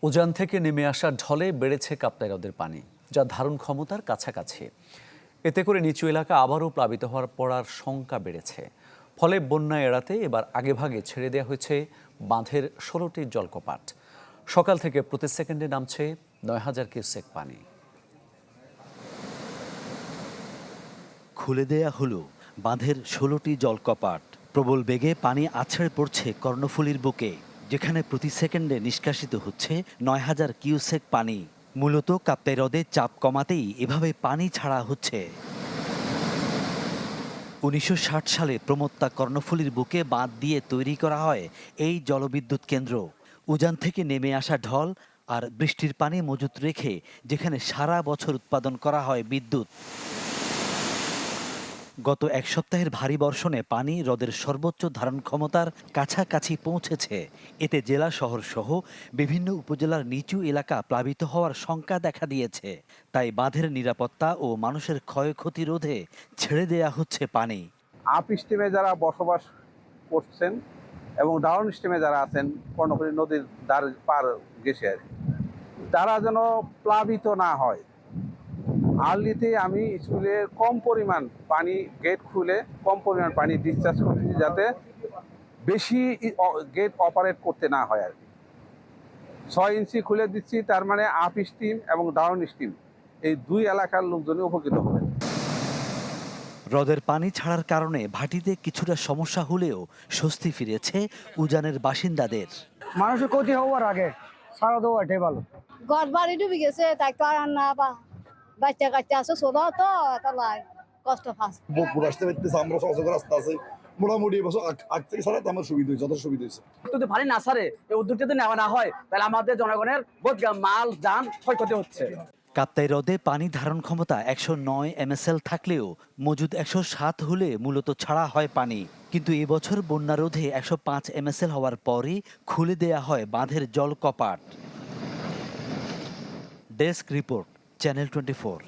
উজান থেকে নেমে আসা ঢলে বেড়েছে কাপ্তাই হ্রদের পানি, যা ধারণ ক্ষমতার কাছাকাছি। এতে করে নিচু এলাকা আবারও প্লাবিত হওয়ার পড়ার শঙ্কা বেড়েছে। ফলে বন্যা এড়াতে এবার আগেভাগে ছেড়ে দেওয়া হয়েছে বাঁধের 16টি জলকপাট। সকাল থেকে প্রতি সেকেন্ডে নামছে 9,000 কিউসেক পানি। খুলে দেয়া হলো বাঁধের 16টি জলকপাট। প্রবল বেগে পানি আছড়ে পড়ছে কর্ণফুলীর বুকে, যেখানে প্রতি সেকেন্ডে নিষ্কাশিত হচ্ছে 9,000 কিউসেক পানি। মূলত কাপ্তাই হ্রদে চাপ কমাতেই এভাবে পানি ছাড়া হচ্ছে। 1960 সালে প্রমত্তা কর্ণফুলীর বুকে বাঁধ দিয়ে তৈরি করা হয় এই জলবিদ্যুৎ কেন্দ্র। উজান থেকে নেমে আসা ঢল আর বৃষ্টির পানি মজুত রেখে যেখানে সারা বছর উৎপাদন করা হয় বিদ্যুৎ। গত এক সপ্তাহের ভারী বর্ষণে পানি হ্রদের সর্বোচ্চ ধারণ ক্ষমতার কাছাকাছি পৌঁছেছে। এতে জেলা শহর সহ বিভিন্ন উপজেলার নিচু এলাকা প্লাবিত হওয়ার শঙ্কা দেখা দিয়েছে। তাই বাঁধের নিরাপত্তা ও মানুষের ক্ষয়ক্ষতি রোধে ছেড়ে দেয়া হচ্ছে পানি। আপ স্ট্রিমে যারা বসবাস করছেন এবং ডাউন স্ট্রিমে যারা আছেন কর্ণফুলী নদীর পার ঘেঁষে, তারা যেন প্লাবিত না হয়। আর্লিতে আমি স্কুলে কম পরিমাণ পানি গেট খুলে কম পরিমাণ পানি ডিসচার্জ করছি, যাতে বেশি গেট অপারেট করতে না হয় আর কি। 6 ইঞ্চি খুলে দিচ্ছি, তার মানে আপ স্ট্রিম এবং ডাউন স্ট্রিম এই দুই এলাকার লোকজনই উপকৃত হবেন। হ্রদের পানি ছাড়ার কারণে ভাটিতে কিছুটা সমস্যা হলেও স্বস্তি ফিরেছে উজানের বাসিন্দাদের। মানুষের ক্ষতি হওয়ার আগে সারা দেওয়া এটাই ভালো। ঘর বাড়ি ডুবে গেছে, তাই তো আর না বা বাচ্চা কাচ্চা আছে, ছোট তো তাই কষ্ট পাচ্ছে। বোপুর আসতে পারতেছে, আমরা সহযোগ রাস্তা আছে মোটামুটি বছর আগ থেকে ছাড়া তো আমার সুবিধা হয়েছে, যথেষ্ট সুবিধা হয়েছে। যদি পানি না ছাড়ে, এই উদ্যোগটা যদি নেওয়া না হয়, তাহলে আমাদের জনগণের বহুত মাল যান ক্ষয়ক্ষতি হচ্ছে। কাপ্তাই হ্রদে পানি ধারণ ক্ষমতা 109 MSL থাকলেও মজুদ 107 হলে মূলত ছাড়া হয় পানি। কিন্তু এবছর বন্যা রোধে 105 MSL হওয়ার পরই খুলে দেয়া হয় বাঁধের জল কপাট। Desk report, channel 24।